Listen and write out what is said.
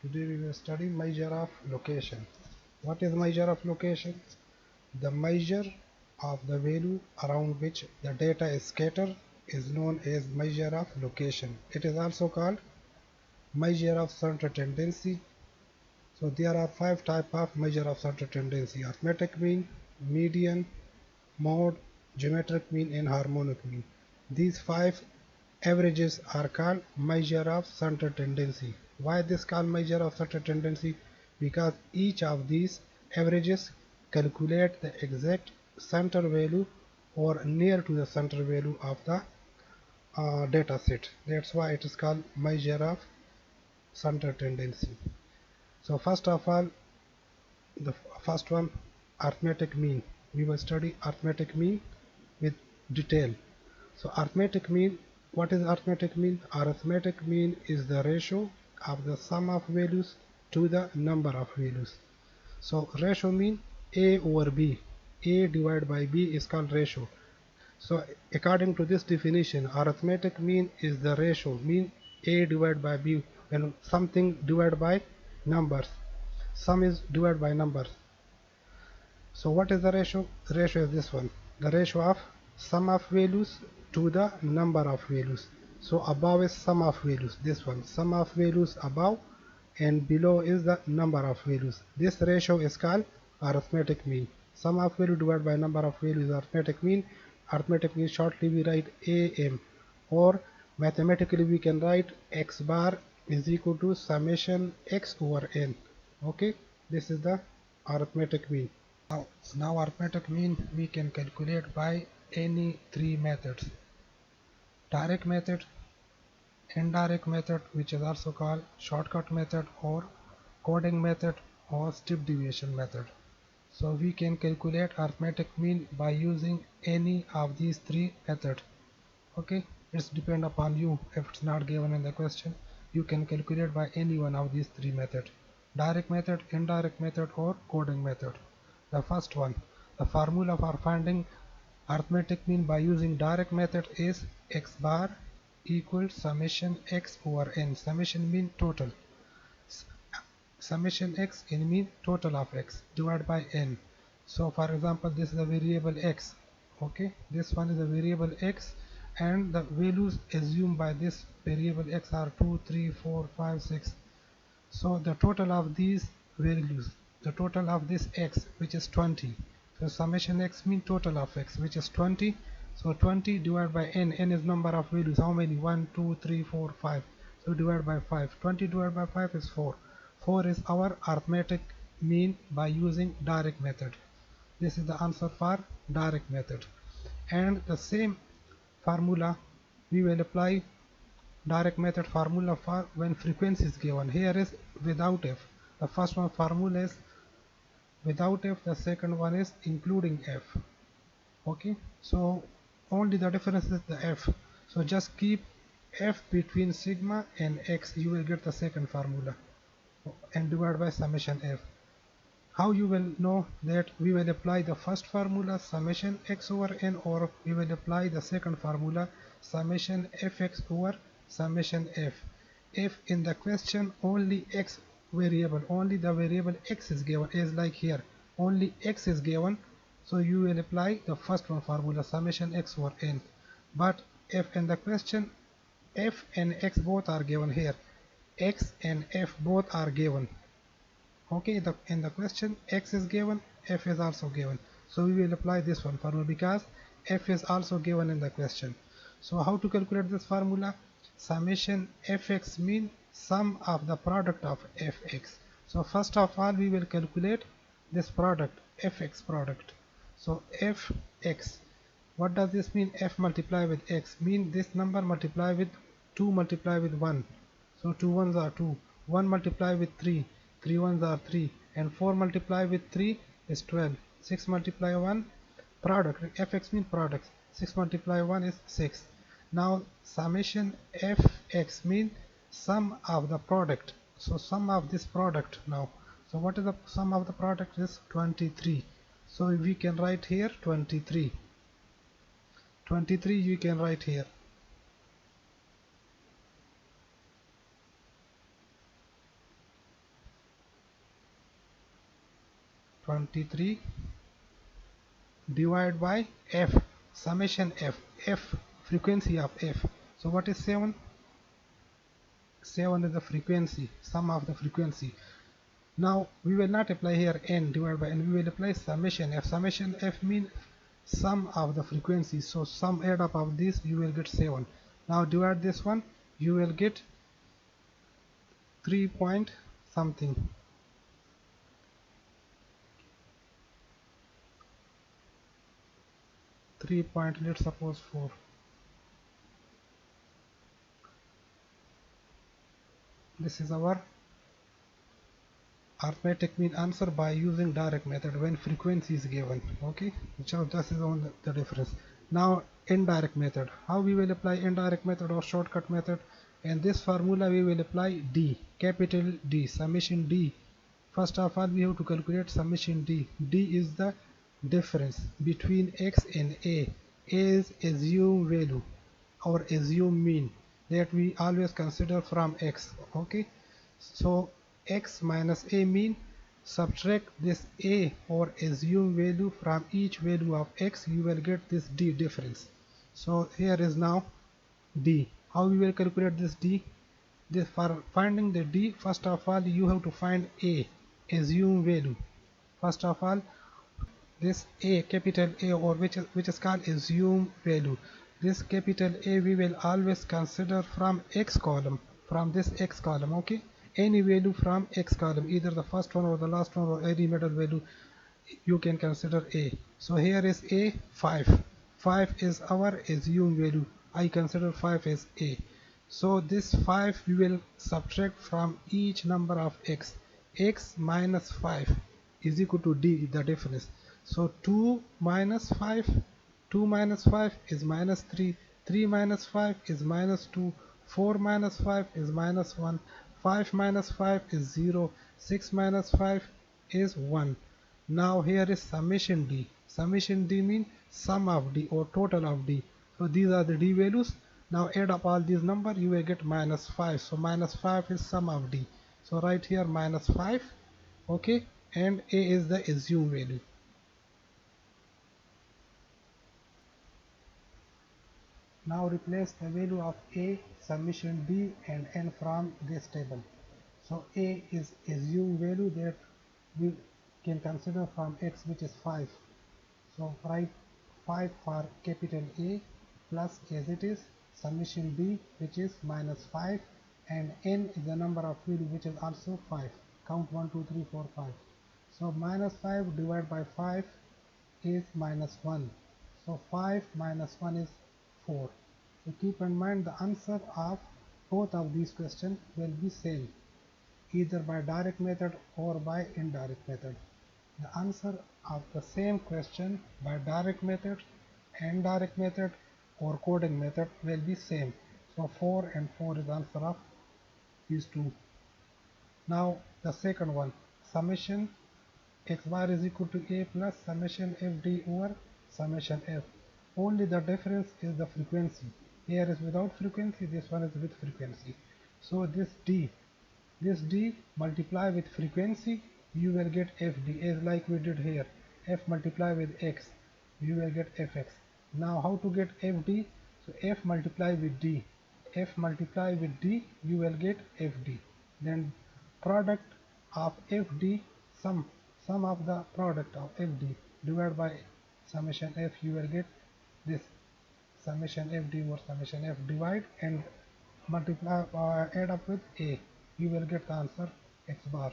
Today we will study measure of location. What is measure of location? The measure of the value around which the data is scattered is known as measure of location. It is also called measure of center tendency. So there are five types of measure of center tendency: arithmetic mean, median, mode, geometric mean, and harmonic mean. These five averages are called measure of center tendency. Why this called measure of center tendency? Because each of these averages calculate the exact center value or near to the center value of the data set. That's why it is called measure of center tendency. So first of all, the first one, arithmetic mean. We will study arithmetic mean with detail. So arithmetic mean, what is arithmetic mean? Arithmetic mean is the ratio of the sum of values to the number of values. So ratio mean A over B. A divided by B is called ratio. So according to this definition, arithmetic mean is the ratio, mean A divided by B when something divided by numbers. Sum is divided by numbers. So what is the ratio? The ratio is this one. The ratio of sum of values to the number of values. So above is sum of values. This one. Sum of values above and below is the number of values. This ratio is called arithmetic mean. Sum of value divided by number of values is arithmetic mean. Arithmetic mean shortly we write AM, or mathematically we can write x bar is equal to summation x over n. Okay, this is the arithmetic mean. Now arithmetic mean we can calculate by any three methods: direct method, indirect method, which is also called shortcut method, or coding method, or step deviation method. So we can calculate arithmetic mean by using any of these three methods. Okay, it's depend upon you. If it's not given in the question, you can calculate by any one of these three methods: direct method, indirect method, or coding method. The first one, the formula for finding arithmetic mean by using direct method is x bar equals summation x over n. Summation mean total. Summation x in mean total of x divided by n. So for example, this is a variable x. Okay, this one is a variable x, and the values assumed by this variable x are 2, 3, 4, 5, 6. So the total of these values, the total of this x, which is 20. So summation x means total of x, which is 20. So 20 divided by n. N is number of values. How many? 1, 2, 3, 4, 5. So divided by 5. 20 divided by 5 is 4. 4 is our arithmetic mean by using direct method. This is the answer for direct method. And the same formula we will apply direct method formula for when frequency is given. Here is without f. The first one formula is without f, the second one is including f. Okay, so only the difference is the f. So just keep f between sigma and x, you will get the second formula, and divide by summation f. How you will know that? We will apply the first formula summation x over n, or we will apply the second formula summation fx over summation f. If in the question only x variable, only the variable x is given, as like here only x is given, so you will apply the first one formula summation x over n. But if in the question f and x both are given, here x and f both are given. Okay, in the question x is given, f is also given, so we will apply this one formula because f is also given in the question. So how to calculate this formula? Summation fx mean sum of the product of fx. So first of all we will calculate this product, fx product. So fx, what does this mean? F multiply with x mean this number multiply with 2 multiply with 1. So 2 ones are 2, 1 multiply with 3, 3 ones are 3, and 4 multiply with 3 is 12. 6 multiply 1, product, fx means product, 6 multiply 1 is 6. Now summation fx means sum of the product. So sum of this product now. So what is the sum of the product? Is 23. So we can write here 23. 23 you can write here. 23 divided by f, summation f, frequency of f. So what is 7? 7 is the frequency, sum of the frequency. Now we will not apply here n divided by n, we will apply summation f. Summation f means sum of the frequency. So sum add up of this, you will get 7. Now divide this one, you will get 3 point something. 3 point, let's suppose 4. This is our arithmetic mean answer by using direct method when frequency is given. Okay, so this is on the difference. Now indirect method, how we will apply indirect method or shortcut method? In this formula we will apply d, capital D, summation d. First of all we have to calculate summation d. D is the difference between x and a. A is assumed value or assumed mean that we always consider from x. Okay, so x minus a mean subtract this a or assume value from each value of x, you will get this d difference. So here is now d. How we will calculate this d? This, for finding the d, first of all you have to find a, assume value. First of all, this a, capital A, or which is called assume value, this capital A we will always consider from x column, from this x column. Okay, any value from x column, either the first one or the last one or any middle value, you can consider a. So here is a 5. 5 is our assume value, I consider 5 as a. So this 5 we will subtract from each number of x. X minus 5 is equal to d, the difference. So 2 minus 5, 2 minus 5 is minus 3, 3 minus 5 is minus 2, 4 minus 5 is minus 1, 5 minus 5 is 0, 6 minus 5 is 1. Now here is summation d. Summation d means sum of d or total of d. So these are the d values. Now add up all these numbers, you will get minus 5. So minus 5 is sum of d. So right here minus 5. Okay, and a is the assumed value. Now replace the value of a, summation d and n from this table. So a is assumed value that we can consider from x, which is 5. So write 5 for capital A plus as it is summation d, which is minus 5, and n is the number of value which is also 5. Count 1 2 3 4 5. So minus 5 divided by 5 is minus 1. So 5 minus 1 is 4. So keep in mind the answer of both of these questions will be same, either by direct method or by indirect method. The answer of the same question by direct method, indirect method or coding method will be same. So 4 and 4 is the answer of these two. Now the second one, summation x bar is equal to a plus summation fd over summation f. Only the difference is the frequency. Here is without frequency, this one is with frequency. So this d multiply with frequency, you will get fd, as like we did here. F multiply with x, you will get fx. Now how to get fd? So f multiply with d, f multiply with d, you will get fd. Then product of fd, sum of the product of fd divided by summation f, you will get this summation fd or summation f, divide and multiply, add up with a, you will get the answer x bar.